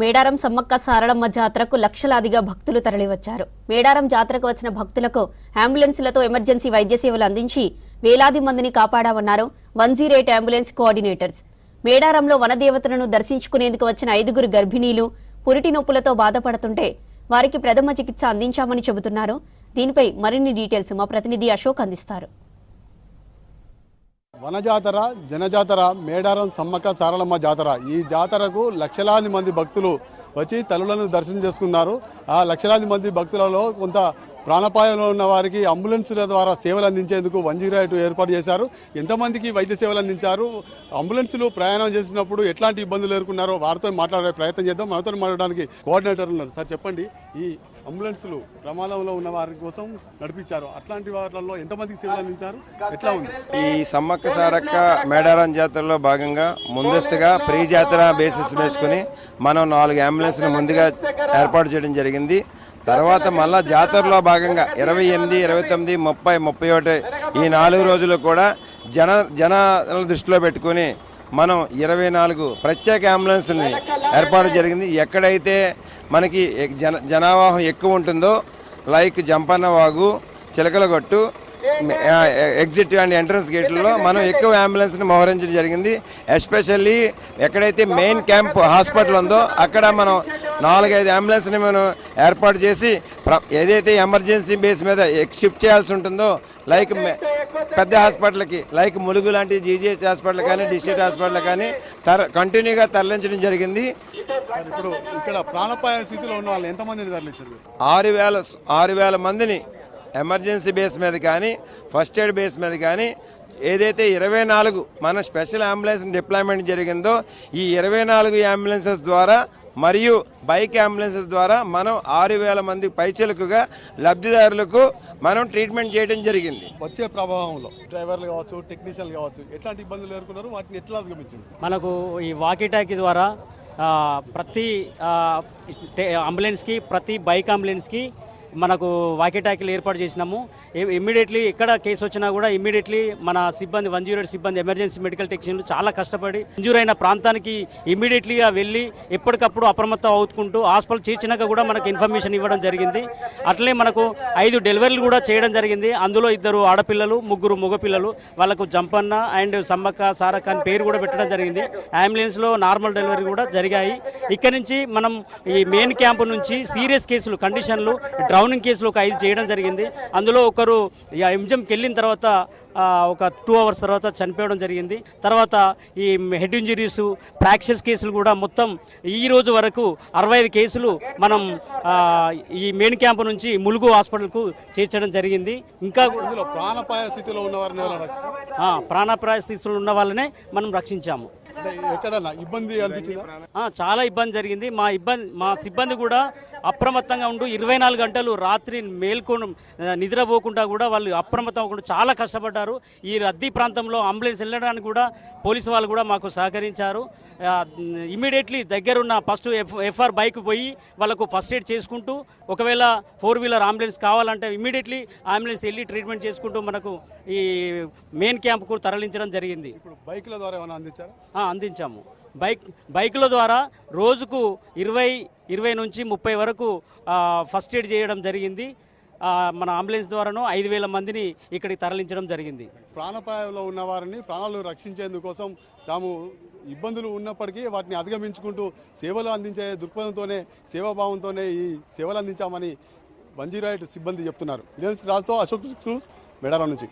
మేడారం సమ్మక్క సారళమ్మ జాతరకు లక్షలాదిగా భక్తులు తరలివచ్చారు. మేడారం జాతరకు వచ్చిన భక్తులకు అంబులెన్స్లతో ఎమర్జెన్సీ వైద్య సేవలు అందించి వేలాది మందిని కాపాడామన్నారు 108 అంబులెన్స్ కోఆర్డినేటర్స్. మేడారంలో వనదేవతలను దర్శించుకునేందుకు వచ్చిన 5 గర్భిణీలు పురిటి నొప్పులతో బాధపడుతుంటే వారికి ప్రథమ చికిత్స అందించామని చెబుతున్నారు. దీనిపై మరిన్ని డీటెయిల్స్ మా ప్రతినిధి అశోక్ అందిస్తారు. వనజాతర జనజాతర మేడారం సమ్మక్క సారళమ్మ జాతర. ఈ జాతరకు లక్షలాది మంది భక్తులు వచ్చి తల్లులను దర్శనం చేసుకున్నారు. ఆ లక్షలాది మంది భక్తులలో కొంత ప్రాణాపాయంలో ఉన్న వారికి అంబులెన్సుల ద్వారా సేవలు అందించేందుకు 108 ఏర్పాటు చేశారు. ఎంతమందికి వైద్య సేవలు అందించారు, అంబులెన్సులు ప్రయాణం చేసినప్పుడు ఎట్లాంటి ఇబ్బందులు ఎదుర్కొన్నారో వారితో మాట్లాడే ప్రయత్నం చేద్దాం. మనతో మాట్లాడడానికి కోఆర్డినేటర్ ఉన్నారు. సార్ చెప్పండి, ఈ అంబులెన్సులు ప్రమాదంలో ఉన్న వారి కోసం నడిపించారు, అట్లాంటి వాటిల్లో ఎంతమందికి సేవలు అందించారు, ఎట్లా ఉంది? ఈ సమ్మక్క సారక్క మేడారం జాతరలో భాగంగా ముందస్తుగా ప్రీ జాతర బేసిస్ వేసుకుని మనం 4 అంబులెన్స్ని ముందుగా ఏర్పాటు చేయడం జరిగింది. తర్వాత మళ్ళా జాతరలో భాగంగా 28, 29, 30, 31 ఈ 4 రోజులు కూడా జనాల దృష్టిలో పెట్టుకుని మనం 24 ప్రత్యేక అంబులెన్స్ని ఏర్పాటు జరిగింది. ఎక్కడైతే మనకి జనావాహం ఎక్కువ ఉంటుందో లైక్ జంపన్న వాగు, చిలకలగట్టు, ఎగ్జిట్ అండ్ ఎంట్రన్స్ గేట్లలో మనం ఎక్కువ అంబులెన్స్ని మోహరించడం జరిగింది. ఎస్పెషల్లీ ఎక్కడైతే మెయిన్ క్యాంప్ హాస్పిటల్ ఉందో అక్కడ మనం 4-5 అంబులెన్స్ని మనం ఏర్పాటు చేసి ఏదైతే ఎమర్జెన్సీ బేస్ మీద షిఫ్ట్ చేయాల్సి ఉంటుందో లైక్ పెద్ద హాస్పిటల్కి లైక్ ములుగు లాంటి జీజీహెచ్ హాస్పిటల్ కానీ డిస్ట్రిక్ట్ హాస్పిటల్ కానీ కంటిన్యూగా తరలించడం జరిగింది. ఇప్పుడు ఇక్కడ ప్రాణాపాయ స్థితిలో ఉన్న వాళ్ళు ఎంతమందిని తరలించారు? 6,000 మందిని ఎమర్జెన్సీ బేస్ మీద కానీ ఫస్ట్ ఎయిడ్ బేస్ మీద కానీ ఏదైతే 24 మన స్పెషల్ అంబులెన్స్ డిప్లాయ్మెంట్ జరిగిందో ఈ 24 అంబులెన్సెస్ ద్వారా మరియు బైక్ అంబులెన్సెస్ ద్వారా మనం 6,000 మంది పైచలుకుగా లబ్ధిదారులకు మనం ట్రీట్మెంట్ చేయడం జరిగింది. వచ్చే ప్రభావంలో డ్రైవర్లు కావచ్చు, టెక్నీషియన్లు కావచ్చు, ఎట్లాంటి ఇబ్బందులు ఎదుర్కొన్నారు, వాటిని ఎట్లా అధిగమించింది? మనకు ఈ వాకీటాకీ ద్వారా ప్రతి అంబులెన్స్కి, ప్రతి బైక్ అంబులెన్స్కి మనకు వాకీటాకీలు ఏర్పాటు చేసినాము. ఇమ్మీడియట్లీ ఎక్కడ కేసు వచ్చినా కూడా ఇమ్మీడియట్లీ మన సిబ్బంది 108 సిబ్బంది ఎమర్జెన్సీ మెడికల్ టెక్నీషియన్లు చాలా కష్టపడి ఇంజూర్ అయిన ప్రాంతానికి ఇమ్మీడియట్లీగా వెళ్ళి ఎప్పటికప్పుడు అప్రమత్తం అవుతుంటూ హాస్పిటల్ చేర్చినాక కూడా మనకు ఇన్ఫర్మేషన్ ఇవ్వడం జరిగింది. అట్లే మనకు 5 డెలివరీలు కూడా చేయడం జరిగింది. అందులో 2 ఆడపిల్లలు, 3 మగపిల్లలు. వాళ్ళకు జంపన్న అండ్ సమ్మక్క సారక్క అని పేరు కూడా పెట్టడం జరిగింది. అంబులెన్స్లో నార్మల్ డెలివరీ కూడా జరిగాయి. ఇక్కడి నుంచి మనం ఈ మెయిన్ క్యాంపు నుంచి సీరియస్ కేసులు, కండిషన్లు, డ్రౌనింగ్ కేసులు ఒక 5 చేయడం జరిగింది. అందులో ఒకరు ఎంజంకి వెళ్ళిన తర్వాత ఒక 2 అవర్స్ తర్వాత చనిపోవడం జరిగింది. తర్వాత ఈ హెడ్ ఇంజరీస్, ఫ్రాక్చర్స్ కేసులు కూడా మొత్తం ఈ రోజు వరకు 65 కేసులు మనం ఈ మెయిన్ క్యాంపు నుంచి ములుగు హాస్పిటల్కు చేర్చడం జరిగింది. ఇంకా ప్రాణాపాయ స్థితిలో ఉన్న వారిని ప్రాణాపాయ స్థితిలో ఉన్న వాళ్ళనే మనం రక్షించాము. చాలా ఇబ్బంది జరిగింది. మా సిబ్బంది కూడా అప్రమత్తంగా ఉంటూ 24 గంటలు రాత్రి మేల్కొని నిద్రపోకుండా కూడా వాళ్ళు అప్రమత్తం అవ్వకుండా చాలా కష్టపడ్డారు. ఈ రద్దీ ప్రాంతంలో అంబులెన్స్ వెళ్ళడానికి కూడా పోలీసు వాళ్ళు కూడా మాకు సహకరించారు. ఇమీడియట్లీ దగ్గరున్న ఫస్ట్ ఎఫ్ఆర్ బైక్ పోయి వాళ్ళకు ఫస్ట్ ఎయిడ్ చేసుకుంటూ, ఒకవేళ 4 వీలర్ అంబులెన్స్ కావాలంటే ఇమీడియట్లీ అంబులెన్స్ వెళ్ళి ట్రీట్మెంట్ చేసుకుంటూ మనకు ఈ మెయిన్ క్యాంప్కు తరలించడం జరిగింది. బైక్ల ద్వారా ఏమైనా అందించారా? అందించాము. బైకుల ద్వారా రోజుకు 20 నుంచి 30 వరకు ఫస్ట్ ఎయిడ్ చేయడం జరిగింది. మన అంబులెన్స్ ద్వారాను 5,000 మందిని ఇక్కడికి తరలించడం జరిగింది. ప్రాణాపాయంలో ఉన్న వారిని ప్రాణాలు రక్షించేందుకోసం తాము ఇబ్బందులు ఉన్నప్పటికీ వాటిని అధిగమించుకుంటూ సేవలు అందించే దృక్పథంతోనే, సేవాభావంతోనే ఈ సేవలు అందించామని 108 సిబ్బంది చెప్తున్నారు. రాజుతో అశోక్, మేడారం నుంచి.